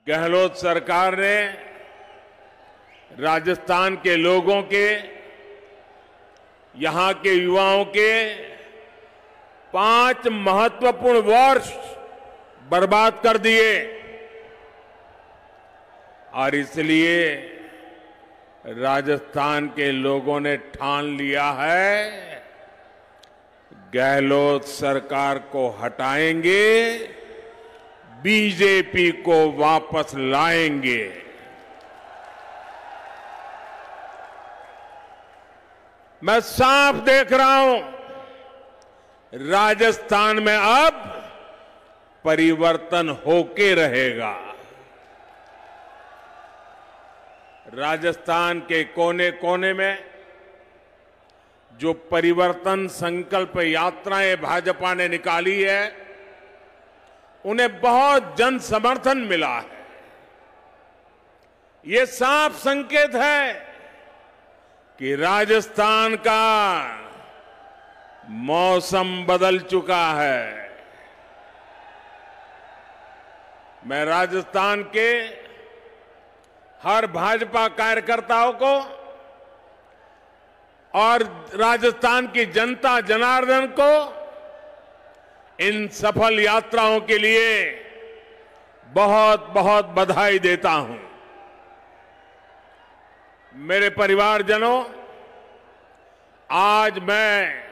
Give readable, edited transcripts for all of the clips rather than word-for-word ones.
गहलोत सरकार ने राजस्थान के लोगों के, यहां के युवाओं के 5 महत्वपूर्ण वर्ष बर्बाद कर दिए और इसलिए राजस्थान के लोगों ने ठान लिया है गहलोत सरकार को हटाएंगे, बीजेपी को वापस लाएंगे। मैं साफ देख रहा हूं राजस्थान में अब परिवर्तन होके रहेगा। राजस्थान के कोने कोने में जो परिवर्तन संकल्प यात्राएं भाजपा ने निकाली है, उन्हें बहुत जन समर्थन मिला है। ये साफ संकेत है कि राजस्थान का मौसम बदल चुका है। मैं राजस्थान के हर भाजपा कार्यकर्ताओं को और राजस्थान की जनता जनार्दन को इन सफल यात्राओं के लिए बहुत बहुत बधाई देता हूं। मेरे परिवारजनों, आज मैं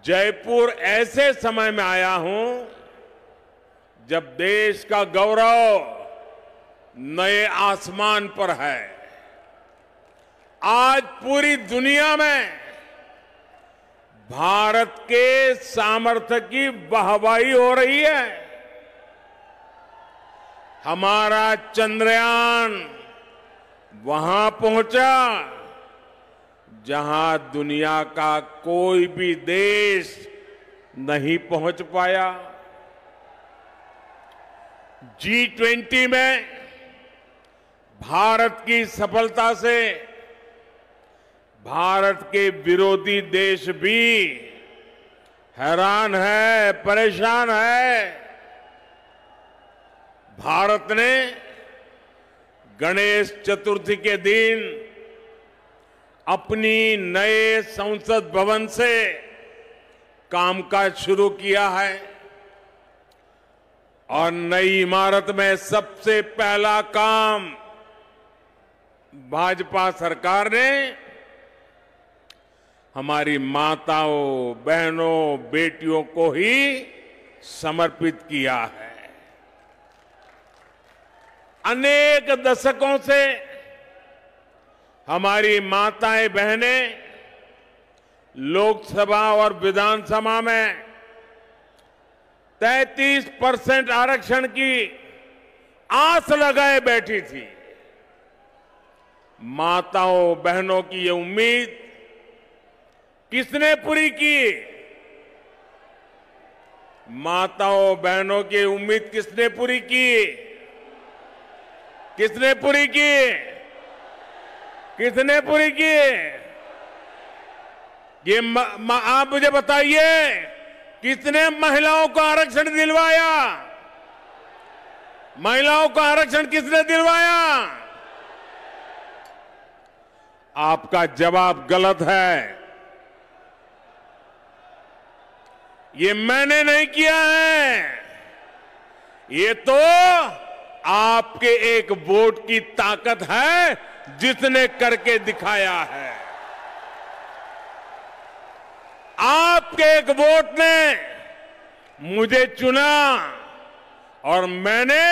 जयपुर ऐसे समय में आया हूं जब देश का गौरव नए आसमान पर है। आज पूरी दुनिया में भारत के सामर्थ्य की वाहवाही हो रही है। हमारा चंद्रयान वहां पहुंचा जहां दुनिया का कोई भी देश नहीं पहुंच पाया। G20 में भारत की सफलता से भारत के विरोधी देश भी हैरान है, परेशान है। भारत ने गणेश चतुर्थी के दिन अपनी नए संसद भवन से कामकाज शुरू किया है और नई इमारत में सबसे पहला काम भाजपा सरकार ने हमारी माताओं, बहनों, बेटियों को ही समर्पित किया है। अनेक दशकों से हमारी माताएं, बहनें लोकसभा और विधानसभा में 33% आरक्षण की आस लगाए बैठी थी। माताओं, बहनों की ये उम्मीद किसने पूरी की? माताओं, बहनों की उम्मीद किसने पूरी की? किसने पूरी की? किसने पूरी की? ये आप मुझे बताइए, किसने महिलाओं को आरक्षण दिलवाया? महिलाओं को आरक्षण किसने दिलवाया? आपका जवाब गलत है। ये मैंने नहीं किया है, ये तो आपके एक वोट की ताकत है जिसने करके दिखाया है। आपके एक वोट ने मुझे चुना और मैंने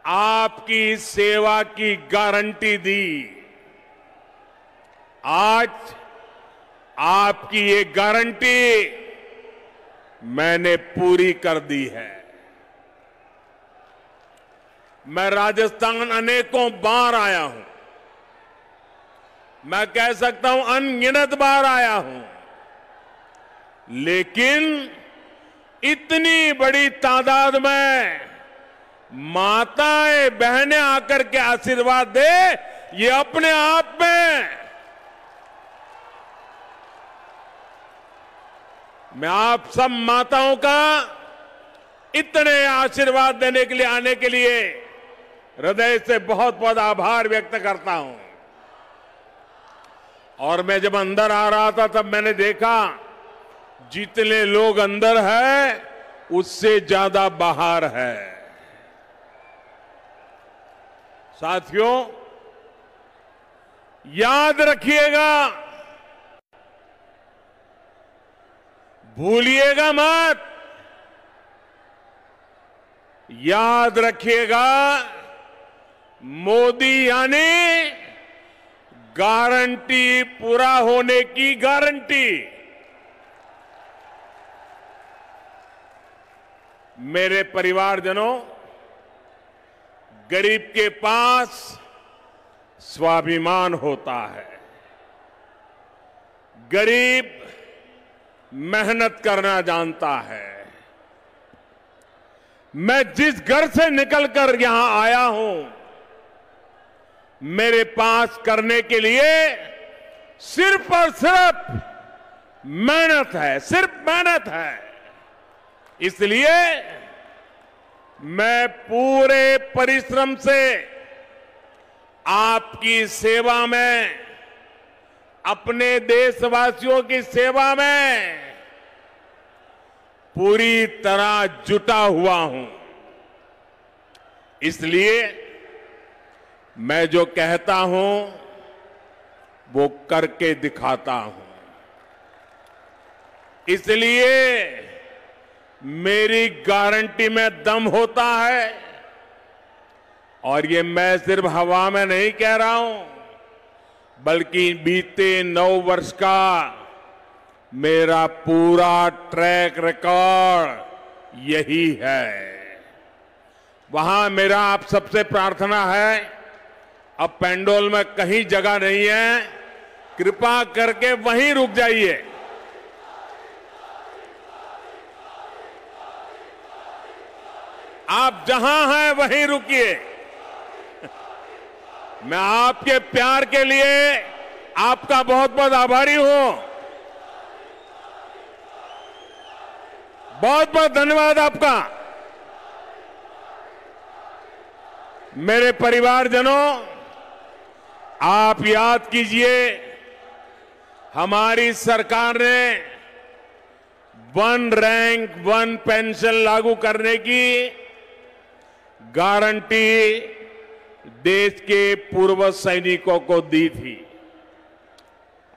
आपकी सेवा की गारंटी दी। आज आपकी ये गारंटी मैंने पूरी कर दी है। मैं राजस्थान अनेकों बार आया हूं, मैं कह सकता हूं अनगिनत बार आया हूं, लेकिन इतनी बड़ी तादाद में माताएं, बहनें आकर के आशीर्वाद दे, ये अपने आप में मैं आप सब माताओं का इतने आशीर्वाद देने के लिए आने के लिए हृदय से बहुत बहुत आभार व्यक्त करता हूं। और मैं जब अंदर आ रहा था तब मैंने देखा जितने लोग अंदर है उससे ज्यादा बाहर है। साथियों, याद रखिएगा, भूलिएगा मत, याद रखिएगा, मोदी यानी गारंटी पूरा होने की गारंटी। मेरे परिवारजनों, गरीब के पास स्वाभिमान होता है। गरीब मेहनत करना जानता है। मैं जिस घर से निकलकर यहां आया हूं, मेरे पास करने के लिए सिर्फ और सिर्फ मेहनत है, सिर्फ मेहनत है। इसलिए मैं पूरे परिश्रम से आपकी सेवा में, अपने देशवासियों की सेवा में पूरी तरह जुटा हुआ हूं। इसलिए मैं जो कहता हूं वो करके दिखाता हूं। इसलिए मेरी गारंटी में दम होता है। और ये मैं सिर्फ हवा में नहीं कह रहा हूं, बल्कि बीते 9 वर्ष का मेरा पूरा ट्रैक रिकॉर्ड यही है। वहां मेरा आप सबसे प्रार्थना है, अब पेंडोल में कहीं जगह नहीं है, कृपा करके वहीं रुक जाइए। आप जहां हैं वहीं रुकिए। मैं आपके प्यार के लिए आपका बहुत बहुत आभारी हूं। बहुत बहुत धन्यवाद आपका। मेरे परिवारजनों, आप याद कीजिए, हमारी सरकार ने 1 रैंक 1 पेंशन लागू करने की गारंटी देश के पूर्व सैनिकों को दी थी।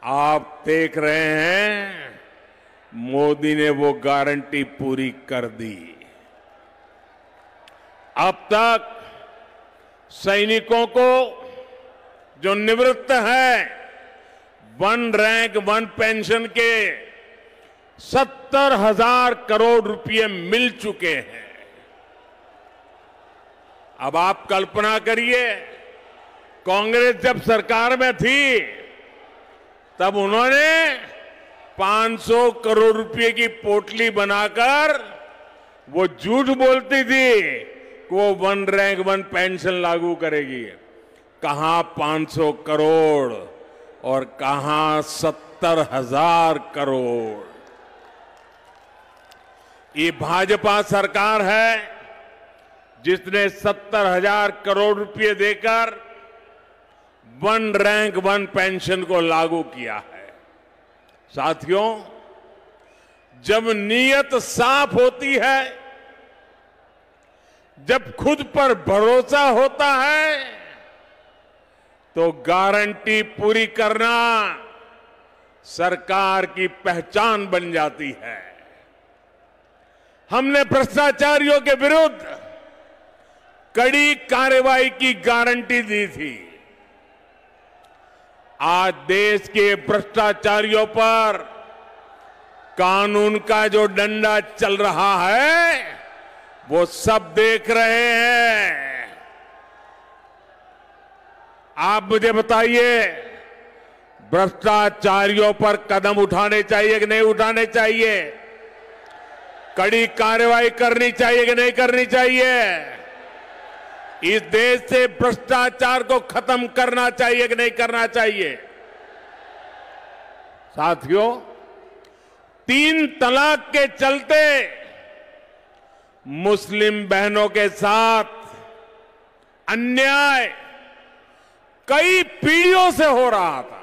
आप देख रहे हैं, मोदी ने वो गारंटी पूरी कर दी। अब तक सैनिकों को जो निवृत्त है 1 रैंक 1 पेंशन के 70,000 करोड़ रुपए मिल चुके हैं। अब आप कल्पना करिए, कांग्रेस जब सरकार में थी तब उन्होंने 500 करोड़ रुपए की पोटली बनाकर वो झूठ बोलती थी कि वो 1 रैंक 1 पेंशन लागू करेगी। कहां 500 करोड़ और कहां 70,000 करोड़। ये भाजपा सरकार है जिसने 70,000 करोड़ रुपए देकर 1 रैंक 1 पेंशन को लागू किया है। साथियों, जब नीयत साफ होती है, जब खुद पर भरोसा होता है, तो गारंटी पूरी करना सरकार की पहचान बन जाती है। हमने भ्रष्टाचारियों के विरुद्ध कड़ी कार्रवाई की गारंटी दी थी। आज देश के भ्रष्टाचारियों पर कानून का जो डंडा चल रहा है वो सब देख रहे हैं। आप मुझे बताइए, भ्रष्टाचारियों पर कदम उठाने चाहिए कि नहीं उठाने चाहिए? कड़ी कार्रवाई करनी चाहिए कि नहीं करनी चाहिए? इस देश से भ्रष्टाचार को खत्म करना चाहिए कि नहीं करना चाहिए? साथियों, 3 तलाक के चलते मुस्लिम बहनों के साथ अन्याय कई पीढ़ियों से हो रहा था।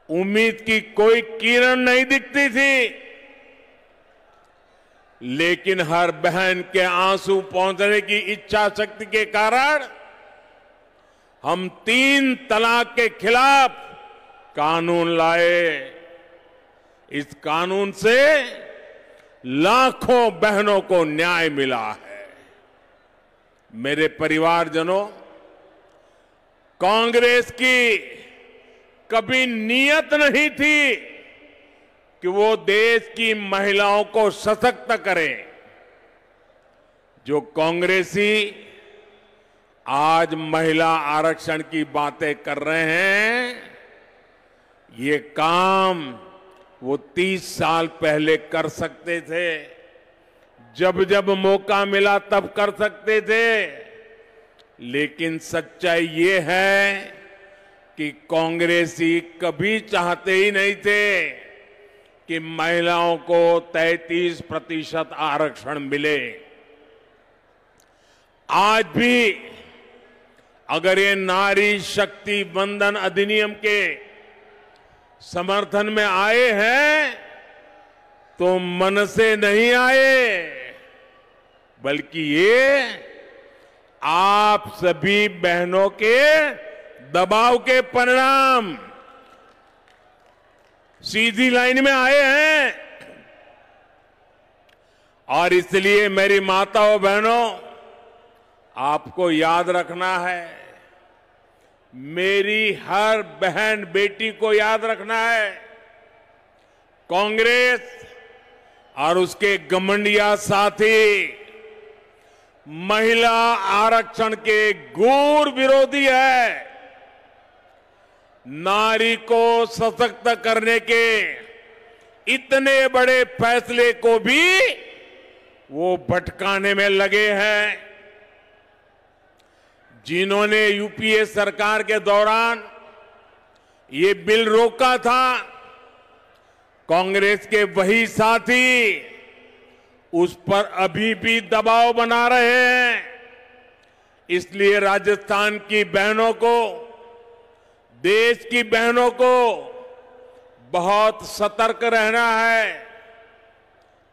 उम्मीद की कोई किरण नहीं दिखती थी, लेकिन हर बहन के आंसू पहुंचने की इच्छा शक्ति के कारण हम 3 तलाक के खिलाफ कानून लाए। इस कानून से लाखों बहनों को न्याय मिला है। मेरे परिवारजनों, कांग्रेस की कभी नीयत नहीं थी कि वो देश की महिलाओं को सशक्त करे। जो कांग्रेसी आज महिला आरक्षण की बातें कर रहे हैं, ये काम वो 30 साल पहले कर सकते थे। जब जब मौका मिला तब कर सकते थे। लेकिन सच्चाई ये है कि कांग्रेसी कभी चाहते ही नहीं थे कि महिलाओं को 33% आरक्षण मिले। आज भी अगर ये नारी शक्ति वंदन अधिनियम के समर्थन में आए हैं तो मन से नहीं आए, बल्कि ये आप सभी बहनों के दबाव के परिणाम सीधी लाइन में आए हैं। और इसलिए मेरी माताओं बहनों, आपको याद रखना है, मेरी हर बहन बेटी को याद रखना है, कांग्रेस और उसके घमंडिया साथी महिला आरक्षण के घोर विरोधी है। नारी को सशक्त करने के इतने बड़े फैसले को भी वो भटकाने में लगे हैं। जिन्होंने यूपीए सरकार के दौरान ये बिल रोका था, कांग्रेस के वही साथी उस पर अभी भी दबाव बना रहे हैं। इसलिए राजस्थान की बहनों को, देश की बहनों को बहुत सतर्क रहना है।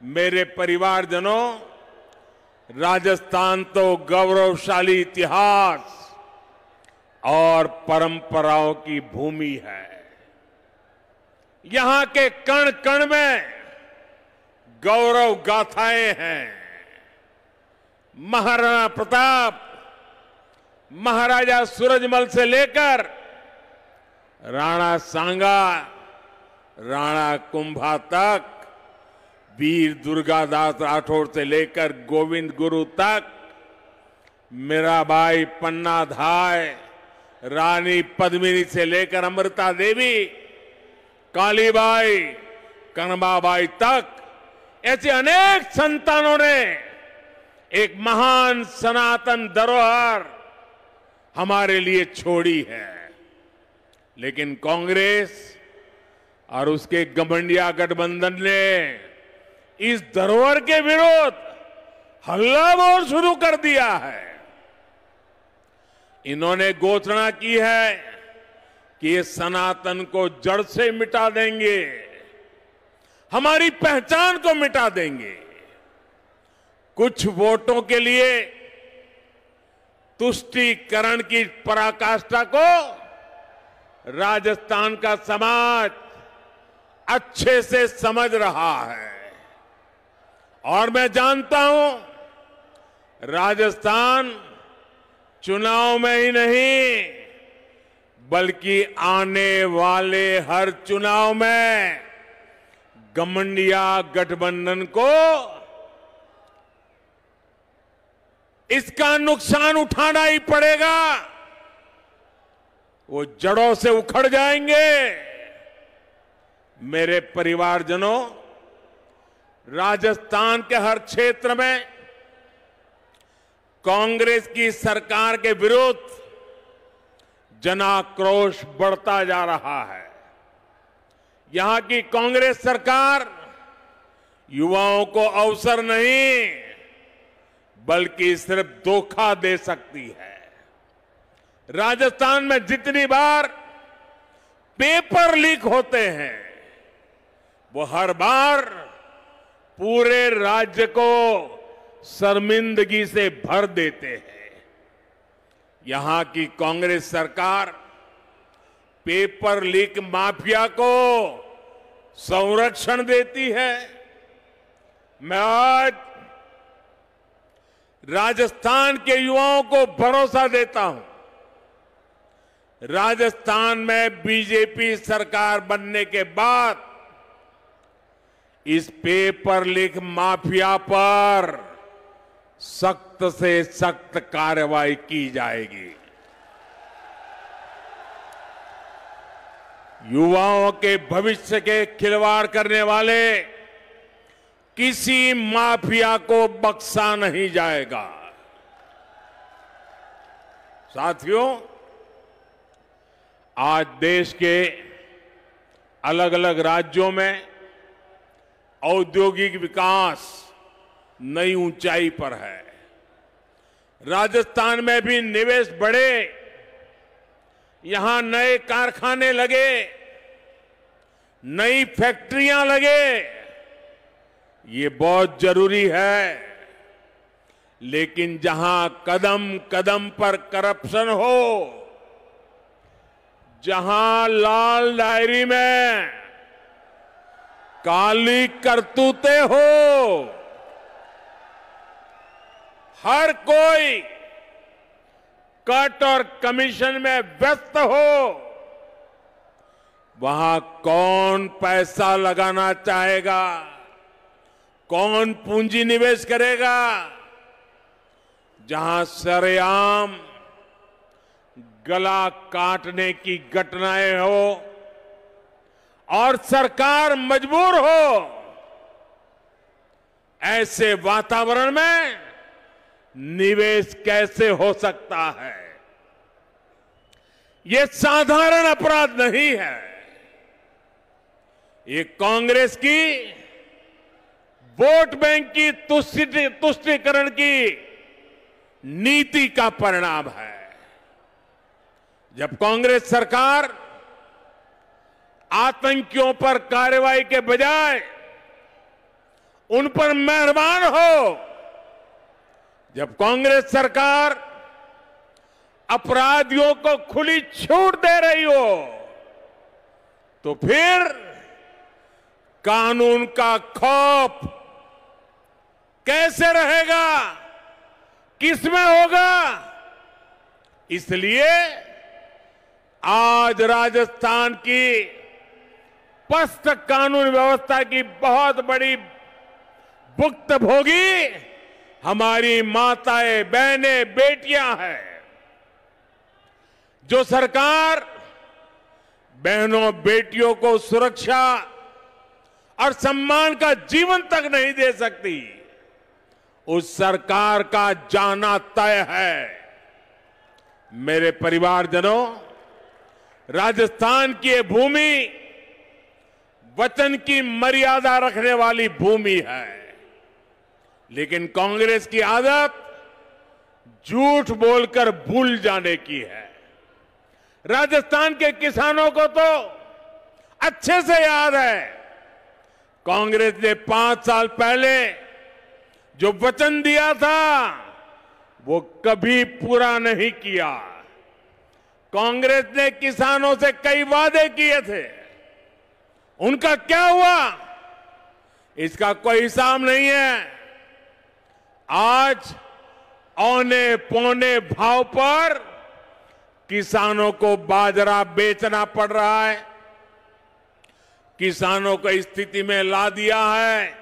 मेरे परिवारजनों, राजस्थान तो गौरवशाली इतिहास और परंपराओं की भूमि है। यहां के कण कण में गौरव गाथाएं हैं। महाराणा प्रताप, महाराजा सूरजमल से लेकर राणा सांगा, राणा कुंभा तक, वीर दुर्गादास राठौर से लेकर गोविंद गुरु तक, मीराबाई, पन्ना धाय, रानी पद्मिनी से लेकर अमृता देवी, कालीबाई, कनबाबाई तक, ऐसे अनेक संतानों ने एक महान सनातन धरोहर हमारे लिए छोड़ी है। लेकिन कांग्रेस और उसके घमंडिया गठबंधन ने इस धरोहर के विरोध हल्ला बोल शुरू कर दिया है। इन्होंने घोषणा की है कि ये सनातन को जड़ से मिटा देंगे, हमारी पहचान को मिटा देंगे। कुछ वोटों के लिए तुष्टीकरण की पराकाष्ठा को राजस्थान का समाज अच्छे से समझ रहा है। और मैं जानता हूं, राजस्थान चुनाव में ही नहीं, बल्कि आने वाले हर चुनाव में घमंडिया गठबंधन को इसका नुकसान उठाना ही पड़ेगा। वो जड़ों से उखड़ जाएंगे। मेरे परिवारजनों, राजस्थान के हर क्षेत्र में कांग्रेस की सरकार के विरुद्ध जनाक्रोश बढ़ता जा रहा है। यहां की कांग्रेस सरकार युवाओं को अवसर नहीं बल्कि सिर्फ धोखा दे सकती है। राजस्थान में जितनी बार पेपर लीक होते हैं वो हर बार पूरे राज्य को शर्मिंदगी से भर देते हैं। यहां की कांग्रेस सरकार पेपर लीक माफिया को संरक्षण देती है। मैं आज राजस्थान के युवाओं को भरोसा देता हूं, राजस्थान में बीजेपी सरकार बनने के बाद इस पेपर लीक माफिया पर सख्त से सख्त कार्रवाई की जाएगी। युवाओं के भविष्य के खिलवाड़ करने वाले किसी माफिया को बख्शा नहीं जाएगा। साथियों, आज देश के अलग अलग राज्यों में औद्योगिक विकास नई ऊंचाई पर है। राजस्थान में भी निवेश बढ़े, यहां नए कारखाने लगे, नई फैक्ट्रियां लगे, ये बहुत जरूरी है। लेकिन जहां कदम कदम पर करप्शन हो, जहां लाल डायरी में काली करतूतें हो, हर कोई कट और कमीशन में व्यस्त हो, वहां कौन पैसा लगाना चाहेगा, कौन पूंजी निवेश करेगा? जहां सरेआम गला काटने की घटनाएं हो और सरकार मजबूर हो, ऐसे वातावरण में निवेश कैसे हो सकता है? ये साधारण अपराध नहीं है, ये कांग्रेस की वोट बैंक की तुष्टीकरण की नीति का परिणाम है। जब कांग्रेस सरकार आतंकियों पर कार्रवाई के बजाय उन पर मेहरबान हो, जब कांग्रेस सरकार अपराधियों को खुली छूट दे रही हो, तो फिर कानून का खौफ कैसे रहेगा, किसमें होगा? इसलिए आज राजस्थान की पस्त कानून व्यवस्था की बहुत बड़ी भुक्तभोगी हमारी माताएं, बहनें, बेटियां हैं। जो सरकार बहनों बेटियों को सुरक्षा और सम्मान का जीवन तक नहीं दे सकती, उस सरकार का जाना तय है। मेरे परिवारजनों, राजस्थान की ये भूमि वचन की मर्यादा रखने वाली भूमि है, लेकिन कांग्रेस की आदत झूठ बोलकर भूल जाने की है। राजस्थान के किसानों को तो अच्छे से याद है, कांग्रेस ने 5 साल पहले जो वचन दिया था वो कभी पूरा नहीं किया। कांग्रेस ने किसानों से कई वादे किए थे, उनका क्या हुआ इसका कोई हिसाब नहीं है। आज औने पौने भाव पर किसानों को बाजरा बेचना पड़ रहा है, किसानों को इस स्थिति में ला दिया है।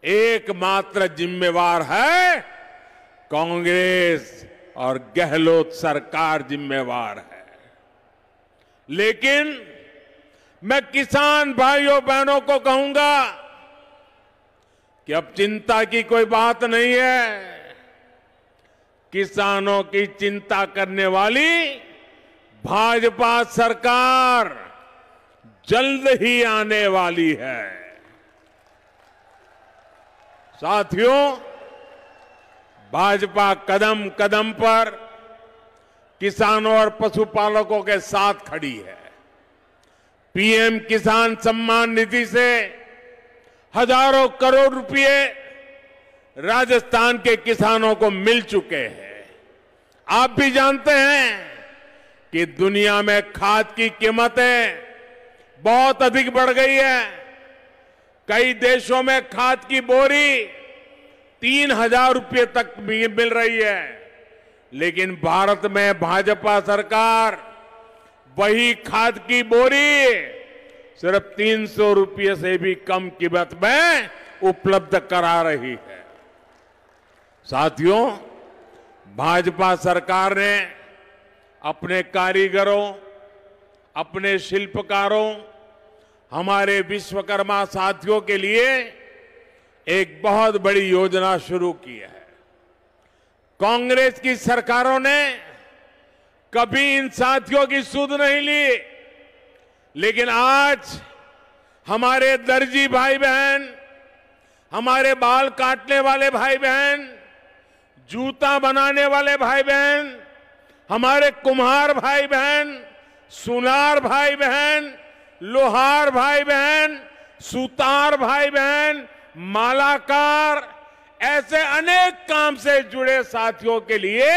एकमात्र जिम्मेवार है कांग्रेस और गहलोत सरकार जिम्मेवार है। लेकिन मैं किसान भाइयों बहनों को कहूंगा कि अब चिंता की कोई बात नहीं है। किसानों की चिंता करने वाली भाजपा सरकार जल्द ही आने वाली है। साथियों, भाजपा कदम कदम पर किसानों और पशुपालकों के साथ खड़ी है। पीएम किसान सम्मान निधि से हजारों करोड़ रुपए राजस्थान के किसानों को मिल चुके हैं। आप भी जानते हैं कि दुनिया में खाद की कीमतें बहुत अधिक बढ़ गई है। कई देशों में खाद की बोरी 3,000 रुपये तक मिल रही है, लेकिन भारत में भाजपा सरकार वही खाद की बोरी सिर्फ 300 रुपये से भी कम कीमत में उपलब्ध करा रही है। साथियों, भाजपा सरकार ने अपने कारीगरों, अपने शिल्पकारों, हमारे विश्वकर्मा साथियों के लिए एक बहुत बड़ी योजना शुरू की है। कांग्रेस की सरकारों ने कभी इन साथियों की सुध नहीं ली, लेकिन आज हमारे दर्जी भाई बहन, हमारे बाल काटने वाले भाई बहन, जूता बनाने वाले भाई बहन, हमारे कुम्हार भाई बहन, सुनार भाई बहन, लोहार भाई बहन, सुतार भाई बहन, मालाकार, ऐसे अनेक काम से जुड़े साथियों के लिए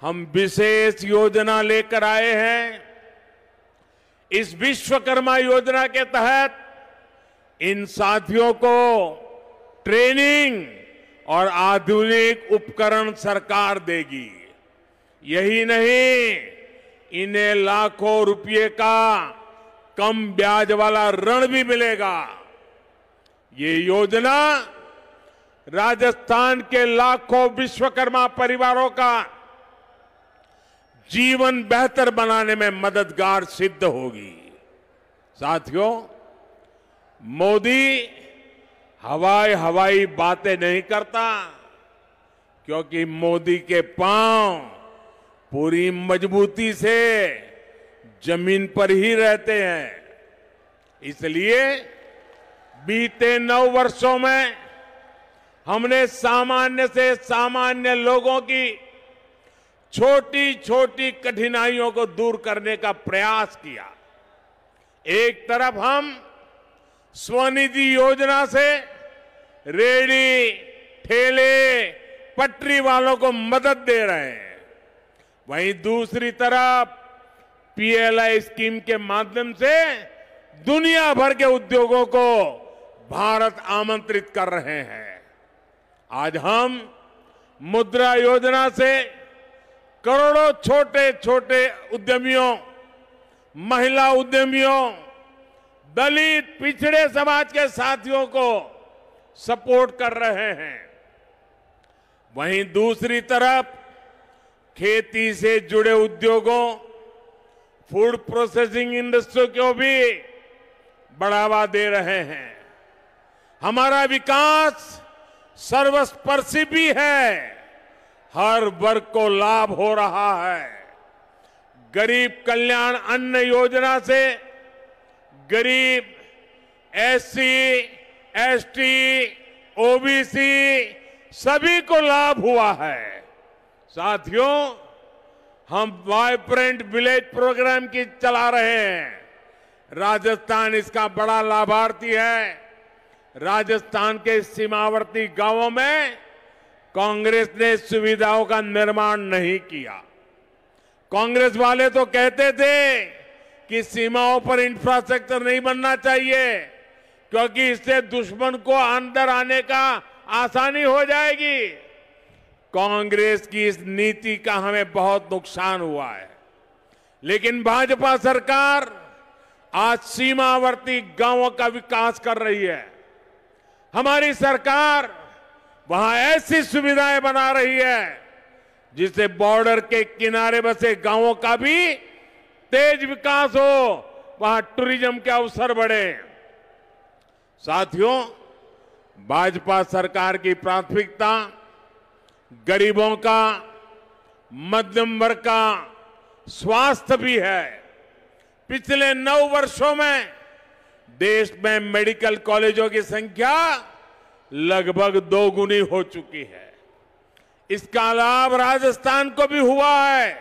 हम विशेष योजना लेकर आए हैं। इस विश्वकर्मा योजना के तहत इन साथियों को ट्रेनिंग और आधुनिक उपकरण सरकार देगी। यही नहीं, इन्हें लाखों रुपए का कम ब्याज वाला ऋण भी मिलेगा। ये योजना राजस्थान के लाखों विश्वकर्मा परिवारों का जीवन बेहतर बनाने में मददगार सिद्ध होगी। साथियों, मोदी हवाई बातें नहीं करता, क्योंकि मोदी के पांव पूरी मजबूती से जमीन पर ही रहते हैं। इसलिए बीते 9 वर्षों में हमने सामान्य से सामान्य लोगों की छोटी छोटी कठिनाइयों को दूर करने का प्रयास किया। एक तरफ हम स्वनिधि योजना से रेहड़ी, ठेले, पटरी वालों को मदद दे रहे हैं, वहीं दूसरी तरफ पीएलआई स्कीम के माध्यम से दुनिया भर के उद्योगों को भारत आमंत्रित कर रहे हैं। आज हम मुद्रा योजना से करोड़ों छोटे छोटे उद्यमियों, महिला उद्यमियों, दलित पिछड़े समाज के साथियों को सपोर्ट कर रहे हैं। वहीं दूसरी तरफ खेती से जुड़े उद्योगों, फूड प्रोसेसिंग इंडस्ट्री को भी बढ़ावा दे रहे हैं। हमारा विकास सर्वस्पर्शी भी है, हर वर्ग को लाभ हो रहा है। गरीब कल्याण अन्न योजना से गरीब, एससी, एसटी, ओबीसी सभी को लाभ हुआ है। साथियों, हम वाइब्रेंट विलेज प्रोग्राम की चला रहे हैं। राजस्थान इसका बड़ा लाभार्थी है। राजस्थान के सीमावर्ती गांवों में कांग्रेस ने सुविधाओं का निर्माण नहीं किया। कांग्रेस वाले तो कहते थे कि सीमाओं पर इंफ्रास्ट्रक्चर नहीं बनना चाहिए, क्योंकि इससे दुश्मन को अंदर आने का आसानी हो जाएगी। कांग्रेस की इस नीति का हमें बहुत नुकसान हुआ है, लेकिन भाजपा सरकार आज सीमावर्ती गांवों का विकास कर रही है। हमारी सरकार वहां ऐसी सुविधाएं बना रही है जिससे बॉर्डर के किनारे बसे गांवों का भी तेज विकास हो, वहां टूरिज्म के अवसर बढ़े। साथियों, भाजपा सरकार की प्राथमिकता गरीबों का, मध्यम वर्ग का स्वास्थ्य भी है। पिछले 9 वर्षों में देश में मेडिकल कॉलेजों की संख्या लगभग दोगुनी हो चुकी है। इसका लाभ राजस्थान को भी हुआ है।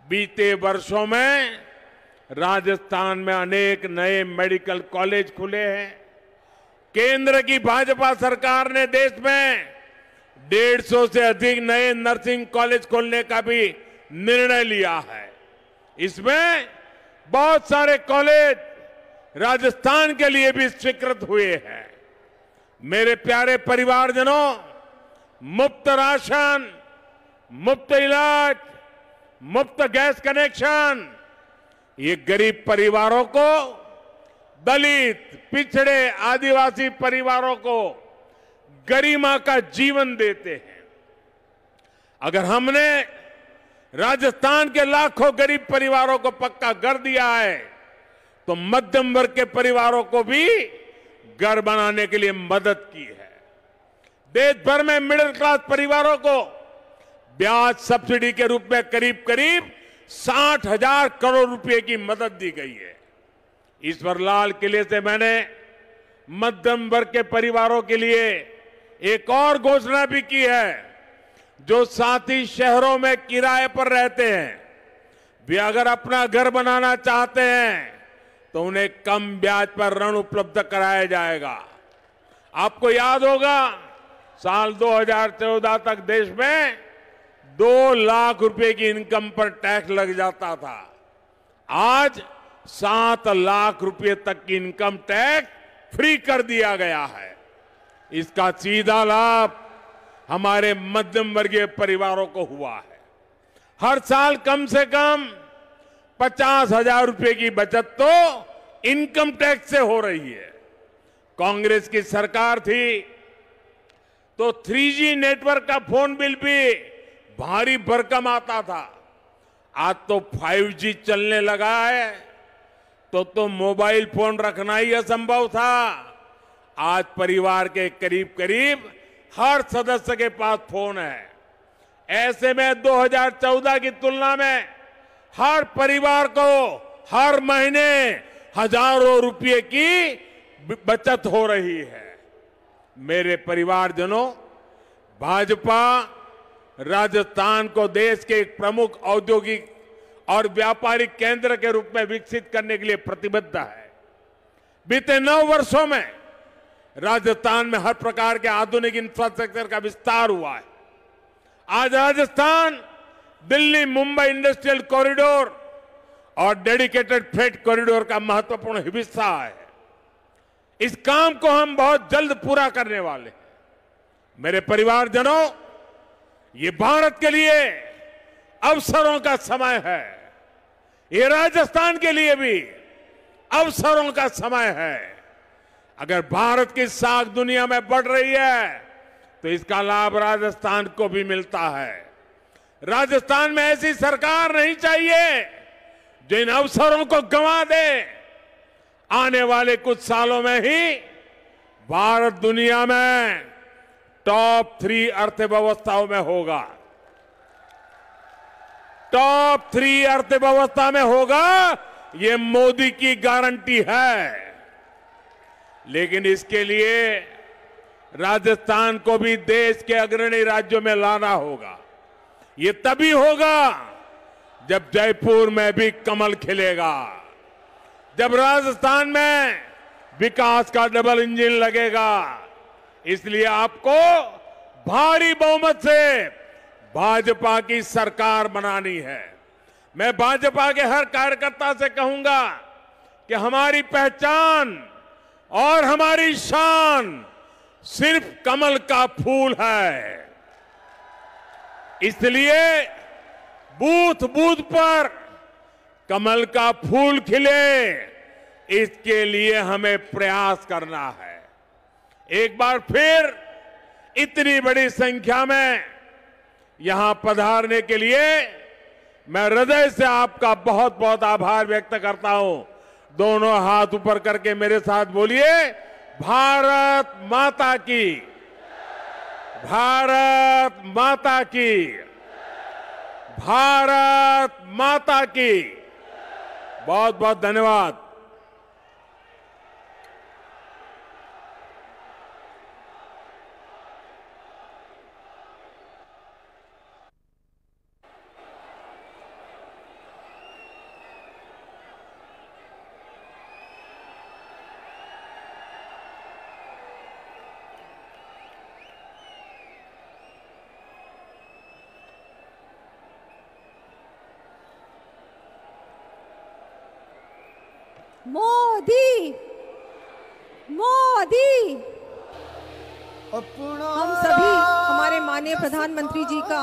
बीते वर्षों में राजस्थान में अनेक नए मेडिकल कॉलेज खुले हैं। केंद्र की भाजपा सरकार ने देश में 150 से अधिक नए नर्सिंग कॉलेज खोलने का भी निर्णय लिया है। इसमें बहुत सारे कॉलेज राजस्थान के लिए भी स्वीकृत हुए हैं। मेरे प्यारे परिवारजनों, मुफ्त राशन, मुफ्त इलाज, मुफ्त गैस कनेक्शन, ये गरीब परिवारों को, दलित, पिछड़े, आदिवासी परिवारों को गरिमा का जीवन देते हैं। अगर हमने राजस्थान के लाखों गरीब परिवारों को पक्का घर दिया है, तो मध्यम वर्ग के परिवारों को भी घर बनाने के लिए मदद की है। देश भर में मिडिल क्लास परिवारों को ब्याज सब्सिडी के रूप में करीब करीब 60,000 करोड़ रुपए की मदद दी गई है। ईश्वर लाल किले से मैंने मध्यम वर्ग के परिवारों के लिए एक और घोषणा भी की है। जो साथी शहरों में किराए पर रहते हैं, वे अगर अपना घर बनाना चाहते हैं तो उन्हें कम ब्याज पर ऋण उपलब्ध कराया जाएगा। आपको याद होगा, साल 2014 तक देश में 2 लाख रुपए की इनकम पर टैक्स लग जाता था। आज 7 लाख रुपए तक की इनकम टैक्स फ्री कर दिया गया है। इसका सीधा लाभ हमारे मध्यम वर्गीय परिवारों को हुआ है। हर साल कम से कम 50,000 रुपए की बचत तो इनकम टैक्स से हो रही है। कांग्रेस की सरकार थी तो 3G नेटवर्क का फोन बिल भी भारी भरकम आता था। आज तो 5G चलने लगा है तो मोबाइल फोन रखना ही असंभव था। आज परिवार के करीब करीब हर सदस्य के पास फोन है। ऐसे में 2014 की तुलना में हर परिवार को हर महीने हजारों रुपए की बचत हो रही है। मेरे परिवारजनों, भाजपा राजस्थान को देश के एक प्रमुख औद्योगिक और व्यापारिक केंद्र के रूप में विकसित करने के लिए प्रतिबद्ध है। बीते 9 वर्षों में राजस्थान में हर प्रकार के आधुनिक इंफ्रास्ट्रक्चर का विस्तार हुआ है। आज राजस्थान दिल्ली मुंबई इंडस्ट्रियल कॉरिडोर और डेडिकेटेड फ्रेट कॉरिडोर का महत्वपूर्ण हिस्सा है। इस काम को हम बहुत जल्द पूरा करने वाले हैं। मेरे परिवारजनों, ये भारत के लिए अवसरों का समय है। ये राजस्थान के लिए भी अवसरों का समय है। अगर भारत की साख दुनिया में बढ़ रही है तो इसका लाभ राजस्थान को भी मिलता है। राजस्थान में ऐसी सरकार नहीं चाहिए जो इन अवसरों को गंवा दे। आने वाले कुछ सालों में ही भारत दुनिया में टॉप 3 अर्थव्यवस्थाओं में होगा। टॉप 3 अर्थव्यवस्था में होगा, ये मोदी की गारंटी है। लेकिन इसके लिए राजस्थान को भी देश के अग्रणी राज्यों में लाना होगा। ये तभी होगा जब जयपुर में भी कमल खिलेगा, जब राजस्थान में विकास का डबल इंजन लगेगा। इसलिए आपको भारी बहुमत से भाजपा की सरकार बनानी है। मैं भाजपा के हर कार्यकर्ता से कहूंगा कि हमारी पहचान और हमारी शान सिर्फ कमल का फूल है। इसलिए बूथ बूथ पर कमल का फूल खिले, इसके लिए हमें प्रयास करना है। एक बार फिर इतनी बड़ी संख्या में यहां पधारने के लिए मैं हृदय से आपका बहुत बहुत आभार व्यक्त करता हूं। दोनों हाथ ऊपर करके मेरे साथ बोलिए, भारत माता की, भारत माता की, भारत माता की। बहुत बहुत धन्यवाद। मोदी मोदी। हम सभी हमारे माननीय प्रधानमंत्री जी का